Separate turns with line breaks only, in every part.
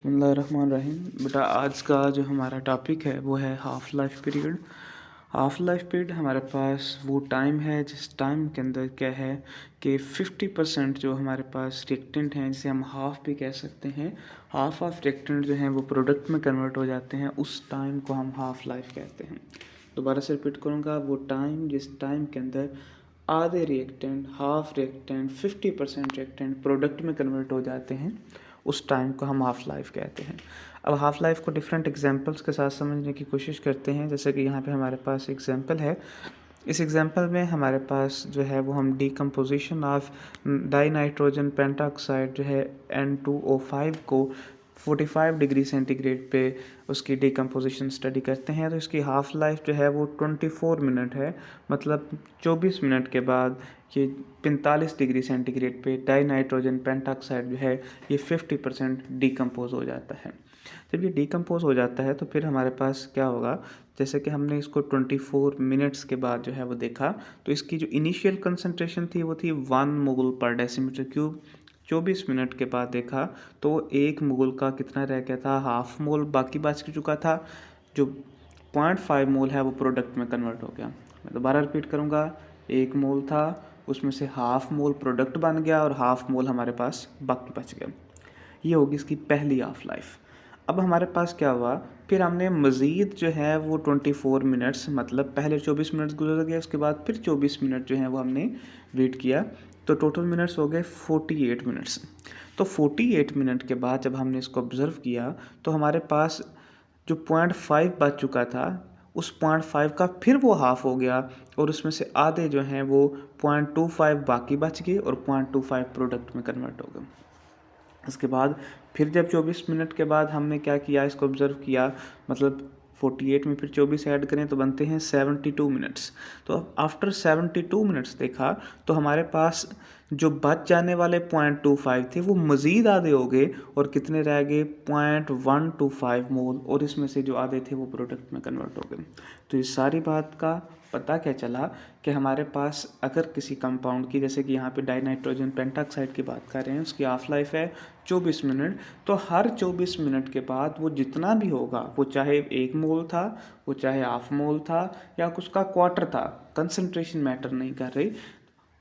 बिस्मिल्लाहिर्रहमानिर्रहीम। बेटा आज का जो हमारा टॉपिक है वो है half life period. Half life period हमारे पास वो टाइम है जिस टाइम के अंदर क्या है कि 50% जो हमारे पास रिएक्टेंट हैं, जिसे हम हाफ़ भी कह सकते हैं, हाफ़ ऑफ रिएक्टेंट जो हैं वो प्रोडक्ट में कन्वर्ट हो जाते हैं। उस टाइम को हम हाफ़ लाइफ कहते हैं। दोबारा से रिपीट करूँगा, वो टाइम जिस टाइम के अंदर आधे reactant, half reactant, 50% reactant product में कन्वर्ट हो जाते हैं, उस टाइम को हम हाफ़ लाइफ कहते हैं। अब हाफ़ लाइफ को डिफरेंट एग्जांपल्स के साथ समझने की कोशिश करते हैं। जैसे कि यहाँ पे हमारे पास एग्जांपल है। इस एग्जांपल में हमारे पास जो है वो हम decomposition of die nitrogen pentoxide जो है N2O5 को 45 डिग्री सेंटीग्रेड पे उसकी डीकम्पोजिशन स्टडी करते हैं। तो इसकी हाफ़ लाइफ जो है वो 24 मिनट है। मतलब 24 मिनट के बाद ये 45 डिग्री सेंटीग्रेड पे डाई नाइट्रोजन पेंटाऑक्साइड जो है ये 50% डीकम्पोज हो जाता है। जब ये डीकम्पोज हो जाता है तो फिर हमारे पास क्या होगा, जैसे कि हमने इसको 24 मिनट्स के बाद जो है वो देखा, तो इसकी जो इनिशियल कंसंट्रेशन थी वो थी 1 मोल पर डेसीमीटर क्यूब। 24 मिनट के बाद देखा तो 1 मोल का कितना रह गया था, हाफ मोल बाकी बच चुका था। जो 0.5 मोल है वो प्रोडक्ट में कन्वर्ट हो गया। मैं दोबारा रिपीट करूँगा, 1 मोल था, उसमें से हाफ मोल प्रोडक्ट बन गया और हाफ मोल हमारे पास बाकी बच गया। ये होगी इसकी पहली हाफ लाइफ। अब हमारे पास क्या हुआ, फिर हमने मज़ीद जो है वो 24 मिनट्स, मतलब पहले 24 मिनट्स गुजर गया, उसके बाद फिर 24 मिनट जो है वो हमने वेट किया, तो टोटल मिनट्स हो गए 48 मिनट्स। तो 48 मिनट के बाद जब हमने इसको ऑब्ज़र्व किया तो हमारे पास जो 0.5 बच चुका था, उस 0.5 का फिर वो हाफ़ हो गया और उसमें से आधे जो हैं वो 0.25 बाकी बच गए और 0.25 प्रोडक्ट में कन्वर्ट हो गए। इसके बाद फिर जब 24 मिनट के बाद हमने क्या किया, इसको ऑब्ज़र्व किया, मतलब 48 में फिर 24 ऐड करें तो बनते हैं 72 मिनट्स। तो अब आफ्टर 72 मिनट्स देखा तो हमारे पास जो बच जाने वाले 0.25 थे वो मज़ीद आधे हो गए और कितने रह गए, 0.125 मोल, और इसमें से जो आधे थे वो प्रोडक्ट में कन्वर्ट हो गए। तो इस सारी बात का पता क्या चला कि हमारे पास अगर किसी कंपाउंड की, जैसे कि यहाँ पे डाई नाइट्रोजन पेंटाऑक्साइड की बात कर रहे हैं, उसकी हाफ लाइफ है 24 मिनट, तो हर 24 मिनट के बाद वो जितना भी होगा, वो चाहे 1 मोल था, वो चाहे हाफ मोल था या उसका क्वार्टर था, कंसंट्रेशन मैटर नहीं कर रही,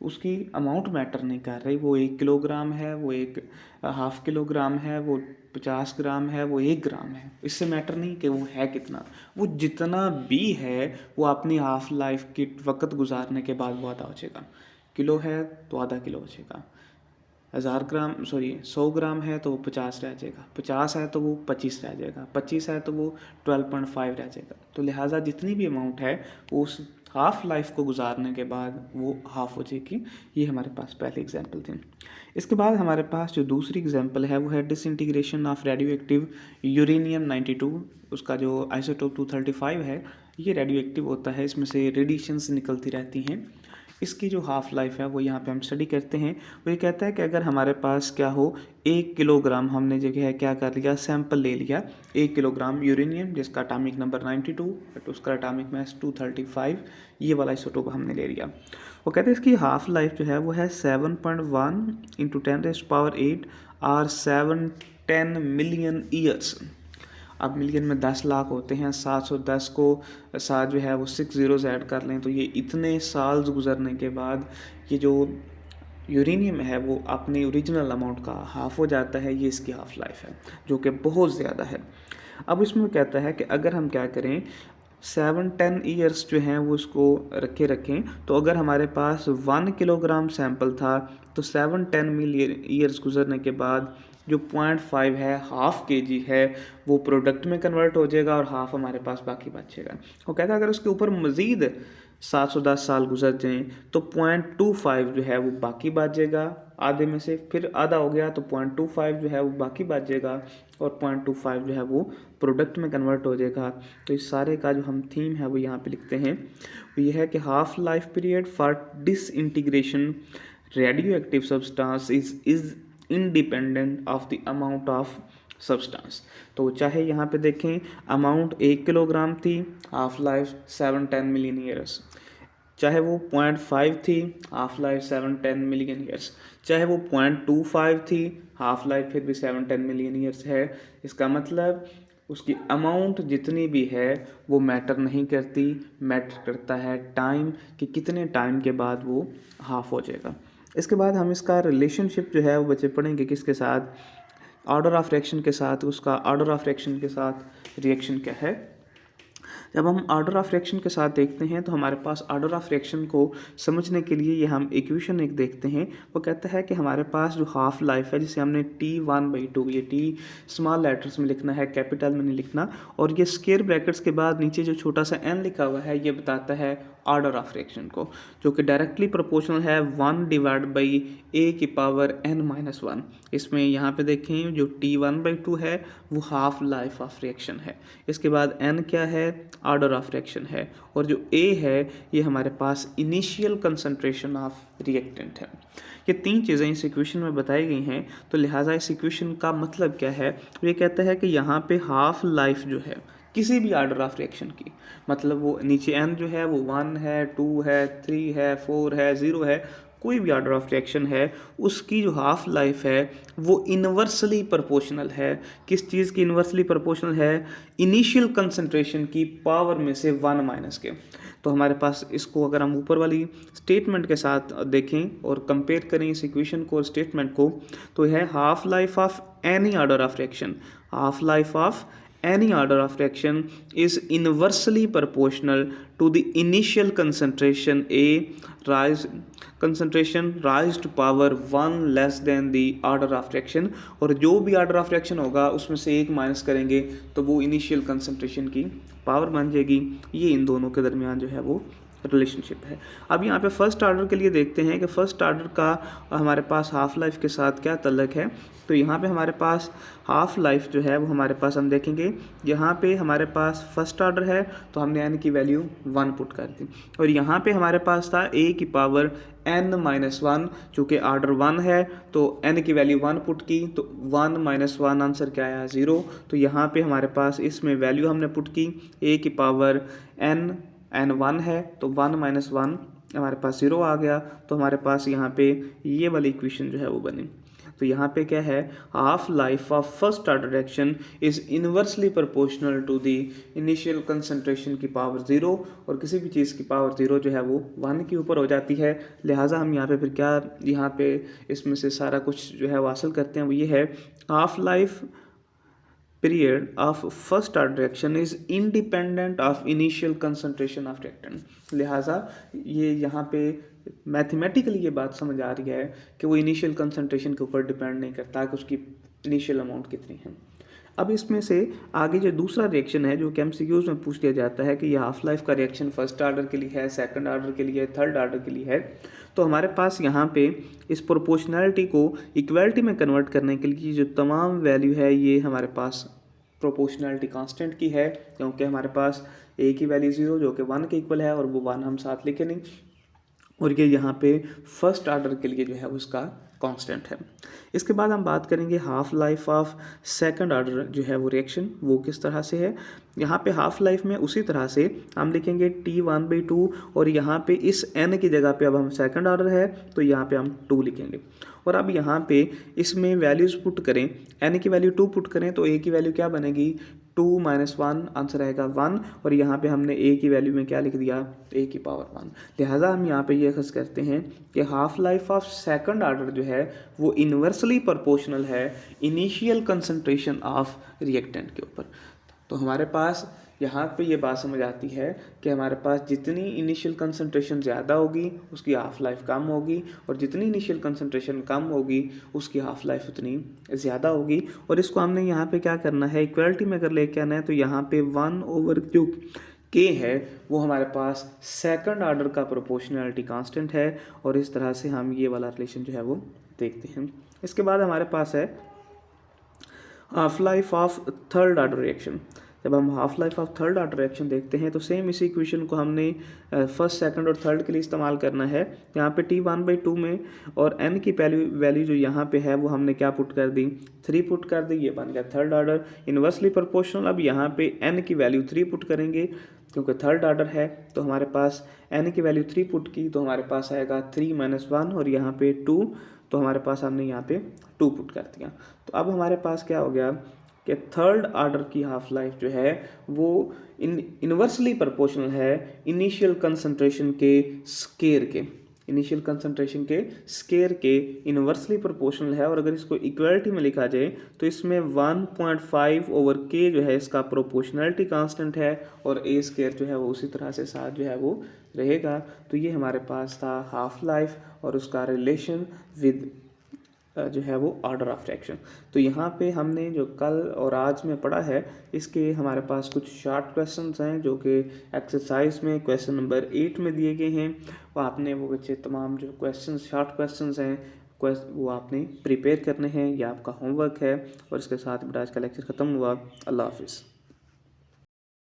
उसकी अमाउंट मैटर नहीं कर रही, वो 1 किलोग्राम है, वो 1.5 किलोग्राम है, वो 50 ग्राम है, वो 1 ग्राम है, इससे मैटर नहीं कि वो है कितना, वो जितना भी है वो अपनी हाफ लाइफ की वक्त गुजारने के बाद वो आधा हो जाएगा। किलो है तो आधा किलो बचेगा, 100 ग्राम है तो वो 50 रह जाएगा, 50 है तो वो 25 रह जाएगा, 25 है तो वो 12.5 रह जाएगा। तो लिहाजा जितनी भी अमाउंट है वो उस हाफ लाइफ को गुजारने के बाद वो हाफ हो जाएगी। ये हमारे पास पहली एग्जांपल थी। इसके बाद हमारे पास जो दूसरी एग्जांपल है वो है disintegration of radio active uranium 92। उसका जो आइसोटोप 235 है, ये रेडियो एक्टिव होता है, इसमें से रेडिएशंस निकलती रहती हैं। इसकी जो हाफ़ लाइफ है वो यहाँ पे हम स्टडी करते हैं। वो ये कहता है कि अगर हमारे पास क्या हो, 1 किलोग्राम हमने जो है क्या कर लिया, सैंपल ले लिया 1 किलोग्राम यूरेनियम जिसका एटॉमिक नंबर 92 बट उसका एटॉमिक मास 235, ये वाला आइसोटोप हमने ले लिया। वो कहते हैं इसकी हाफ़ लाइफ जो है वो है 7.1 इंटू 10⁸ और 710 मिलियन ईयर्स। अब मिलियन में 10 लाख होते हैं, 710 को साथ जो है वो 6 ज़ीरोज़ ऐड कर लें तो ये इतने साल गुजरने के बाद ये जो यूरेनियम है वो अपने ओरिजिनल अमाउंट का हाफ़ हो जाता है। ये इसकी हाफ़ लाइफ है जो कि बहुत ज़्यादा है। अब इसमें कहता है कि अगर हम क्या करें, 710 ईयर्स जो हैं वो इसको रखें, तो अगर हमारे पास 1 किलोग्राम सैंपल था तो 710 मिलियन ईयर्स गुजरने के बाद जो 0.5 है, हाफ केजी है, वो प्रोडक्ट में कन्वर्ट हो जाएगा और हाफ हमारे पास बाकी बचेगा। वो कहता है अगर उसके ऊपर मज़ीद 710 साल गुजर जाएँ तो 0.25 जो है वो बाकी बच जाएगा, आधे में से फिर आधा हो गया तो 0.25 जो है वो बाकी बच जाएगा और 0.25 जो है वो प्रोडक्ट में कन्वर्ट हो जाएगा। तो इस सारे का जो हम थीम है वो यहाँ पे लिखते हैं, वो ये है कि half life period for disintegration radio active substance is independent of the amount of substance. तो चाहे यहाँ पे देखें अमाउंट 1 किलोग्राम थी, हाफ लाइफ 710 मिलियन ईयर्स, चाहे वो 0.5 थी, हाफ लाइफ 7-10 मिलियन ईयर्स, चाहे वो 0.25 थी, हाफ लाइफ फिर भी 7-10 मिलियन ईयर्स है। इसका मतलब उसकी अमाउंट जितनी भी है वो मैटर नहीं करती, मैटर करता है टाइम, कि कितने टाइम के बाद वो हाफ हो जाएगा। इसके बाद हम इसका रिलेशनशिप जो है वो बच्चे पढ़ेंगे किसके साथ, ऑर्डर ऑफ रिएक्शन के साथ। उसका ऑर्डर ऑफ रिएक्शन के साथ रिएक्शन क्या है। जब हम ऑर्डर ऑफ रिएक्शन के साथ देखते हैं तो हमारे पास ऑर्डर ऑफ रिएक्शन को समझने के लिए ये हम इक्वेशन एक देखते हैं। वो कहता है कि हमारे पास जो हाफ लाइफ है, जिसे हमने T1/2, ये T स्मॉल लेटर्स में लिखना है, कैपिटल में नहीं लिखना, और ये स्क्वायर ब्रैकेट्स के बाद नीचे जो छोटा सा n लिखा हुआ है ये बताता है ऑर्डर ऑफ रिएक्शन को, जो कि डायरेक्टली प्रोपोर्शनल है 1/a⁻n-1। इसमें यहाँ पे देखें जो T1/2 है वो हाफ लाइफ ऑफ रिएक्शन है। इसके बाद n क्या है, ऑर्डर ऑफ रिएक्शन है, और जो a है ये हमारे पास इनिशियल कंसंट्रेशन ऑफ रिएक्टेंट है। ये तीन चीज़ें इस इक्वेशन में बताई गई हैं। तो लिहाजा इस इक्वेशन का मतलब क्या है, ये कहता है कि यहाँ पे हाफ लाइफ जो है किसी भी ऑर्डर ऑफ रिएक्शन की, मतलब वो नीचे n जो है वो 1 है, 2 है, 3 है, 4 है, 0 है, कोई भी ऑर्डर ऑफ रिएक्शन है, उसकी जो हाफ लाइफ है वो इन्वर्सली प्रोपोर्शनल है। किस चीज़ की इन्वर्सली प्रोपोर्शनल है, इनिशियल कंसंट्रेशन की पावर में से 1 माइनस के। तो हमारे पास इसको अगर हम ऊपर वाली स्टेटमेंट के साथ देखें और कंपेयर करें इस इक्वेशन को और स्टेटमेंट को, तो है half life of any order of reaction, half life of any order of reaction is inversely proportional to the initial concentration rise to power 1 less than the order of reaction। और जो भी order of reaction होगा उसमें से एक minus करेंगे तो वो इनिशियल कंसंट्रेशन की पावर बन जाएगी। ये इन दोनों के दरमियान जो है वो रिलेशनशिप है। अब यहाँ पे फर्स्ट ऑर्डर के लिए देखते हैं कि फर्स्ट ऑर्डर का हमारे पास हाफ लाइफ के साथ क्या तल्लक है। तो यहाँ पे हमारे पास हाफ लाइफ जो है वो हमारे पास हम देखेंगे, यहाँ पे हमारे पास फर्स्ट ऑर्डर है तो हमने n की वैल्यू 1 पुट कर दी, और यहाँ पे हमारे पास था a⁻n-1, चूँकि ऑर्डर 1 है तो n की वैल्यू 1 पुट की, तो 1 - 1 आंसर क्या आया 0। तो यहाँ पे हमारे पास इसमें वैल्यू हमने पुट की a⁻n 1 है तो 1 - 1 हमारे पास 0 आ गया। तो हमारे पास यहाँ पे ये वाली इक्वेशन जो है वो बनी। तो यहाँ पे क्या है, half life of first order reaction is inversely proportional to the initial concentration की पावर 0, और किसी भी चीज़ की पावर 0 जो है वो 1 के ऊपर हो जाती है। लिहाजा हम यहाँ पे फिर क्या, यहाँ पे इसमें से सारा कुछ जो है वो हासिल करते हैं, वो ये है half life period of first order reaction is independent of initial concentration of reactant। लिहाजा ये यहाँ पे मैथमेटिकली ये बात समझ आ रही है कि वो इनिशियल कंसंट्रेशन के ऊपर डिपेंड नहीं करता कि उसकी इनिशियल अमाउंट कितनी है। अब इसमें से आगे जो दूसरा रिएक्शन है जो कि एमसीक्यूज में पूछ लिया जाता है कि ये हाफ लाइफ का रिएक्शन फर्स्ट ऑर्डर के लिए है, सेकंड ऑर्डर के लिए है, थर्ड ऑर्डर के लिए है। तो हमारे पास यहाँ पे इस प्रोपोर्शनैलिटी को इक्वलिटी में कन्वर्ट करने के लिए जो तमाम वैल्यू है ये हमारे पास प्रोपोर्शनैलिटी कांस्टेंट की है, क्योंकि हमारे पास a की वैल्यू 0 जो कि 1 के इक्वल है, और वो 1 हम साथ लिखे नहीं, और ये यहाँ पे फर्स्ट ऑर्डर के लिए जो है उसका कांस्टेंट है। इसके बाद हम बात करेंगे half life of second order जो है वो रिएक्शन वो किस तरह से है। यहाँ पे हाफ लाइफ में उसी तरह से हम लिखेंगे T1/2, और यहाँ पे इस n की जगह पे अब हम सेकंड ऑर्डर है तो यहाँ पे हम 2 लिखेंगे। और अब यहाँ पे इसमें वैल्यूज़ पुट करें, n की वैल्यू 2 पुट करें तो a की वैल्यू क्या बनेगी, 2 - 1 आंसर आएगा 1, और यहाँ पे हमने a की वैल्यू में क्या लिख दिया, a की पावर 1। लिहाजा हम यहाँ पे ये अखज़ करते हैं कि half life of second order जो है वो इन्वर्सली प्रोपोर्शनल है इनिशियल कंसंट्रेशन ऑफ रिएक्टेंट के ऊपर। तो हमारे पास यहाँ पे ये बात समझ आती है कि हमारे पास जितनी इनिशियल कंसंट्रेशन ज़्यादा होगी उसकी हाफ लाइफ कम होगी, और जितनी इनिशियल कंसंट्रेशन कम होगी उसकी हाफ लाइफ उतनी ज़्यादा होगी। और इसको हमने यहाँ पे क्या करना है, इक्वलिटी में अगर लेके आना है तो यहाँ पे 1/जो k है वो हमारे पास सेकंड ऑर्डर का प्रोपोर्शनैलिटी कांस्टेंट है, और इस तरह से हम ये वाला रिलेशन जो है वो देखते हैं। इसके बाद हमारे पास है half life of third order reaction. जब हम half life of third order reaction देखते हैं तो सेम इसी इक्वेशन को हमने फर्स्ट, सेकंड और थर्ड के लिए इस्तेमाल करना है। यहाँ पे T1/2 में और n की वैल्यू जो यहाँ पे है वो हमने क्या पुट कर दी, 3 पुट कर दी, ये बन गया थर्ड ऑर्डर इन्वर्सली प्रोपोर्शनल। अब यहाँ पे n की वैल्यू 3 पुट करेंगे क्योंकि थर्ड ऑर्डर है, तो हमारे पास n की वैल्यू 3 पुट की तो हमारे पास आएगा 3 - 1 और यहाँ पे 2, तो हमारे पास हमने यहाँ पे 2 पुट कर दिया। तो अब हमारे पास क्या हो गया कि थर्ड ऑर्डर की हाफ लाइफ जो है वो इन्वर्सली प्रोपोर्शनल है इनिशियल कंसंट्रेशन के स्केयर के, इनिशियल कंसंट्रेशन के स्केयर के इन्वर्सली प्रोपोर्शनल है। और अगर इसको इक्वलिटी में लिखा जाए तो इसमें 1.5/k जो है इसका प्रोपोर्शनलिटी कांस्टेंट है और a स्केयर जो है वो उसी तरह से साथ जो है वो रहेगा। तो ये हमारे पास था हाफ लाइफ और उसका रिलेशन विद जो है वो ऑर्डर ऑफ रिएक्शन। तो यहाँ पे हमने जो कल और आज में पढ़ा है इसके हमारे पास कुछ शॉर्ट क्वेश्चंस हैं जो कि एक्सरसाइज में क्वेश्चन नंबर 8 में दिए गए हैं। वो आपने वो बच्चे तमाम जो क्वेश्चंस शॉर्ट क्वेश्चंस हैं वो आपने प्रिपेयर करने हैं, ये आपका होमवर्क है। और इसके साथ बेटा आज का लेक्चर ख़त्म हुआ। अल्लाह हाफिज़।